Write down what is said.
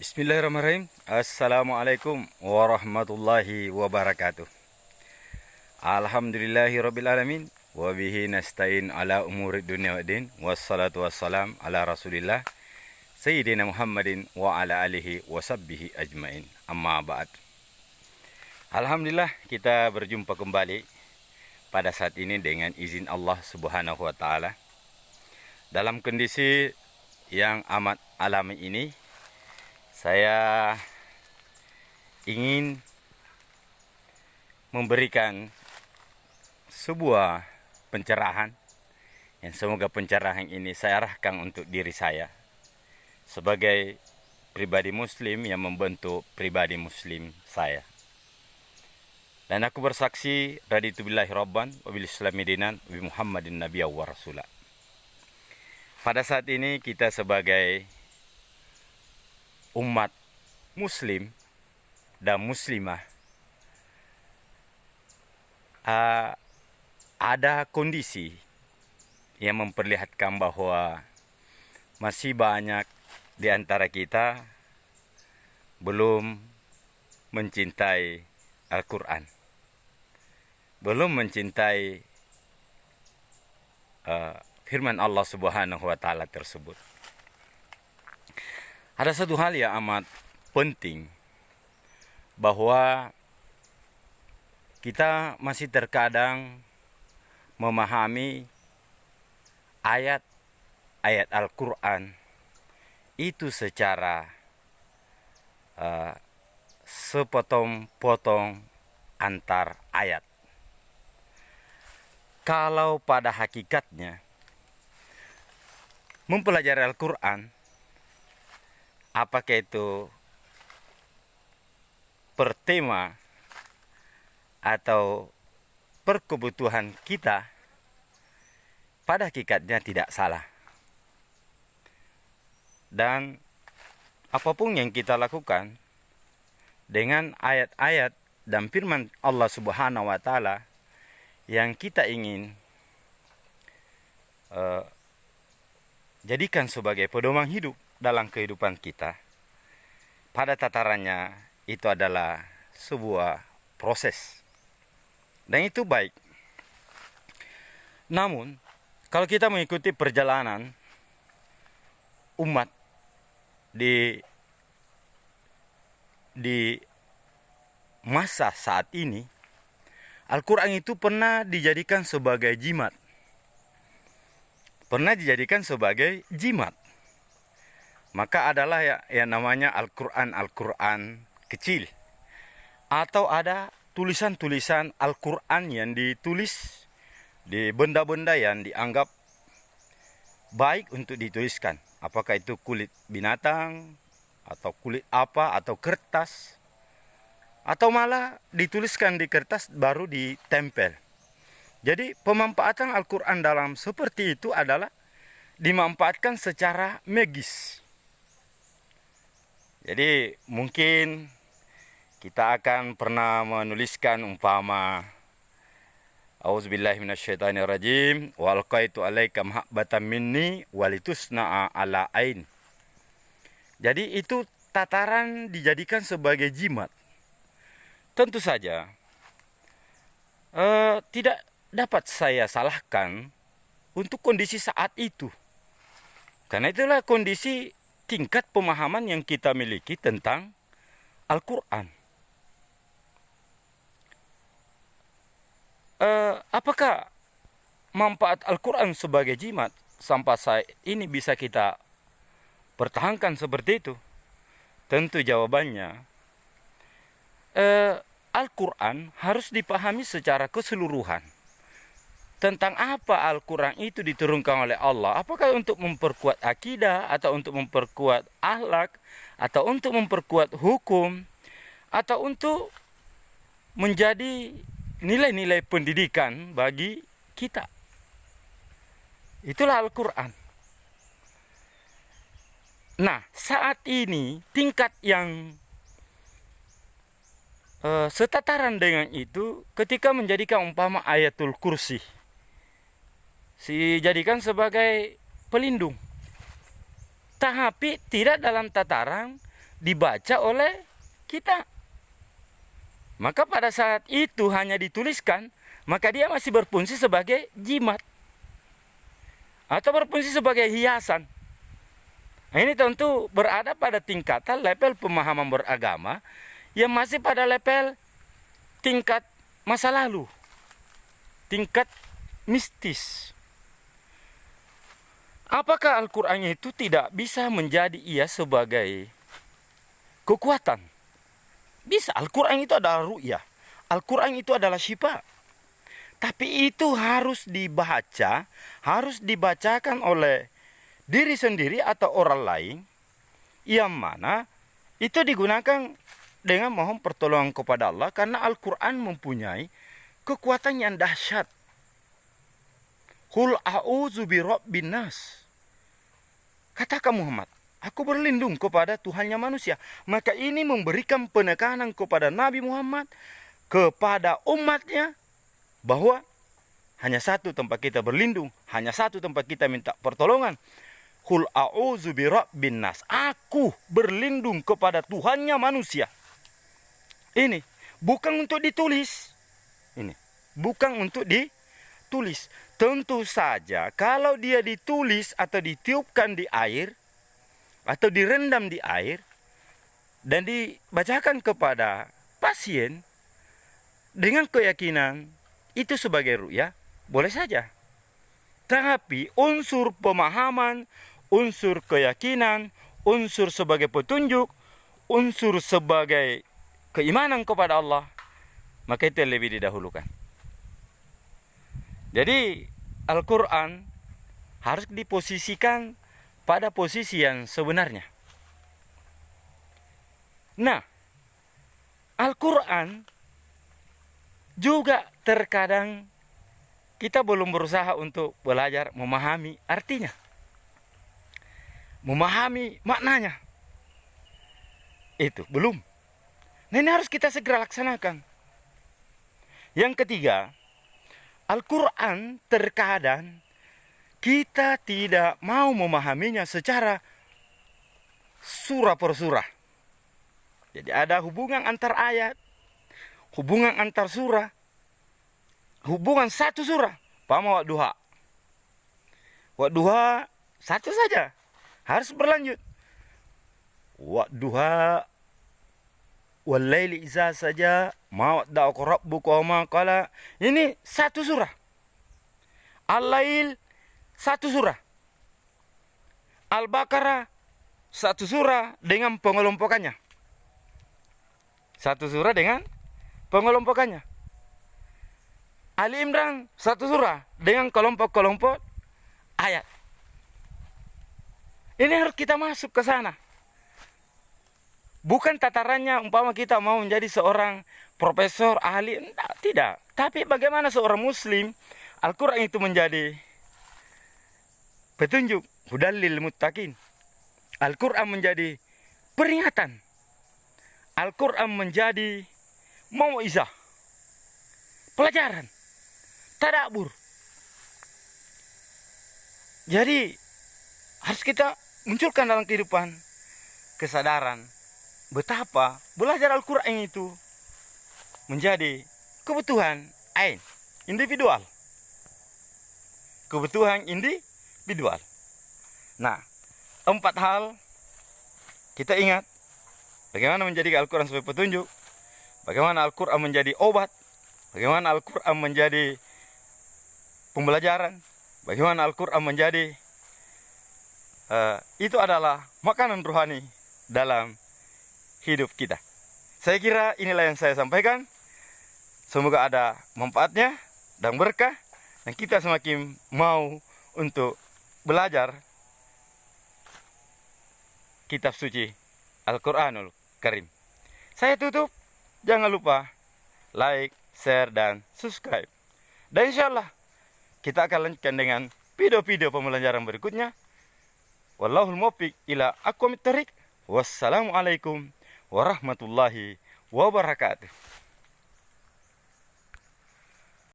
Bismillahirrahmanirrahim. Assalamualaikum warahmatullahi wabarakatuh. Alhamdulillahirrabbilalamin. Wabihi nasta'in ala umuri dunia waddin. Wassalatu wassalam ala rasulillah Sayyidina Muhammadin wa ala alihi wasabbihi ajmain. Amma ba'd. Alhamdulillah kita berjumpa kembali pada saat ini dengan izin Allah subhanahu wa ta'ala. Dalam kondisi yang amat alami ini, saya ingin memberikan sebuah pencerahan yang semoga pencerahan ini saya arahkan untuk diri saya sebagai pribadi muslim yang membentuk pribadi muslim saya. Dan aku bersaksi raditu billahi rabban wa bil islami dinan wa Muhammadin nabiyya wa rasulah. Pada saat ini kita sebagai umat muslim dan muslimah ada kondisi yang memperlihatkan bahwa masih banyak di antara kita belum mencintai Al-Quran, belum mencintai firman Allah subhanahu wa ta'ala tersebut. Ada satu hal yang amat penting, bahwa kita masih terkadang memahami ayat-ayat Al-Quran itu secara sepotong-potong antar ayat. Kalau pada hakikatnya mempelajari Al-Quran, apakah itu per tema atau per kebutuhan kita, pada hakikatnya tidak salah. Dan apapun yang kita lakukan dengan ayat-ayat dan firman Allah subhanahu wa ta'ala yang kita ingin jadikan sebagai pedoman hidup dalam kehidupan kita, pada tatarannya itu adalah sebuah proses, dan itu baik. Namun kalau kita mengikuti perjalanan umat di masa saat ini, Al-Quran itu pernah dijadikan sebagai jimat, maka adalah yang namanya Al-Quran kecil, atau ada tulisan-tulisan Al-Quran yang ditulis di benda-benda yang dianggap baik untuk dituliskan, apakah itu kulit binatang atau kulit apa atau kertas, atau malah dituliskan di kertas baru ditempel. Jadi pemanfaatan Al-Quran dalam seperti itu adalah dimanfaatkan secara magis. Jadi mungkin kita akan pernah menuliskan umpama Auzubillahi minasyaitonirrajim wa alqaitu alaika mahabbatan minni walitusna'a ala ain. Jadi itu tataran dijadikan sebagai jimat. Tentu saja tidak dapat saya salahkan untuk kondisi saat itu, karena itulah kondisi tingkat pemahaman yang kita miliki tentang Al-Quran. Apakah manfaat Al-Quran sebagai jimat sampai saat ini bisa kita pertahankan seperti itu? Tentu jawabannya, Al-Quran harus dipahami secara keseluruhan. Tentang apa Al-Quran itu diturunkan oleh Allah? Apakah untuk memperkuat akidah, atau untuk memperkuat akhlak, atau untuk memperkuat hukum, atau untuk menjadi nilai-nilai pendidikan bagi kita? Itulah Al-Quran. Nah, saat ini tingkat yang setataran dengan itu, ketika menjadikan umpama ayatul kursi dijadikan sebagai pelindung, tapi tidak dalam tataran dibaca oleh kita. Maka pada saat itu hanya dituliskan, maka dia masih berfungsi sebagai jimat atau berfungsi sebagai hiasan. Nah, ini tentu berada pada tingkatan level pemahaman beragama yang masih pada level tingkat masa lalu, tingkat mistis. Apakah Al-Quran itu tidak bisa menjadi ia sebagai kekuatan? Bisa. Al-Quran itu adalah ru'yah. Al-Quran itu adalah syifa. Tapi itu harus dibaca, harus dibacakan oleh diri sendiri atau orang lain, yang mana itu digunakan dengan mohon pertolongan kepada Allah, karena Al-Quran mempunyai kekuatan yang dahsyat. Qul a'udzu birabbin nas. Katakan Muhammad, aku berlindung kepada Tuhannya manusia. Maka ini memberikan penekanan kepada Nabi Muhammad, kepada umatnya, bahwa hanya satu tempat kita berlindung, hanya satu tempat kita minta pertolongan. Qul a'udzu birabbin nas. Aku berlindung kepada Tuhannya manusia. Ini bukan untuk ditulis. Ini bukan untuk ditulis. Tentu saja kalau dia ditulis atau ditiupkan di air atau direndam di air dan dibacakan kepada pasien dengan keyakinan itu sebagai ru'yah, boleh saja. Tapi unsur pemahaman, unsur keyakinan, unsur sebagai petunjuk, unsur sebagai keimanan kepada Allah, maka itu yang lebih didahulukan. Jadi Al-Quran harus diposisikan pada posisi yang sebenarnya. Nah, Al-Quran juga terkadang kita belum berusaha untuk belajar memahami artinya, memahami maknanya. Itu belum. Nah, ini harus kita segera laksanakan. Yang ketiga, Al-Quran terkadang kita tidak mau memahaminya secara surah per surah. Jadi ada hubungan antar ayat, hubungan antar surah, hubungan satu surah. Pama Wadduha. Wadduha satu saja, harus berlanjut. Wadduha wal-laili idza saja ma wadda'aka rabbuka wa ma qala. Ini satu surah. Al-Lail satu surah. Al-Baqarah satu surah dengan pengelompokannya. Satu surah dengan pengelompokannya. Ali Imran satu surah dengan kelompok-kelompok ayat. Ini harus kita masuk ke sana. Bukan tatarannya umpama kita mau menjadi seorang profesor, ahli, tidak. Tapi bagaimana seorang muslim, Al-Quran itu menjadi petunjuk, hudal lil muttaqin. Al-Quran menjadi peringatan. Al-Quran menjadi mau'izah, pelajaran, tadabbur. Jadi harus kita munculkan dalam kehidupan kesadaran betapa belajar Al-Quran itu menjadi kebutuhan individual. Kebutuhan individual. Nah, 4 hal kita ingat. Bagaimana menjadikan Al-Quran sebagai petunjuk, bagaimana Al-Quran menjadi obat, bagaimana Al-Quran menjadi pembelajaran, bagaimana Al-Quran menjadi itu adalah makanan rohani dalam hidup kita. Saya kira inilah yang saya sampaikan. Semoga ada manfaatnya dan berkah, dan kita semakin mau untuk belajar kitab suci Al-Quranul Karim. Saya tutup. Jangan lupa like, share, dan subscribe. Dan insyaAllah kita akan lanjutkan dengan video-video pembelajaran berikutnya. Wallahul muwaffiq ila aqwamit thoriq. Wassalamualaikum warahmatullahi wabarakatuh.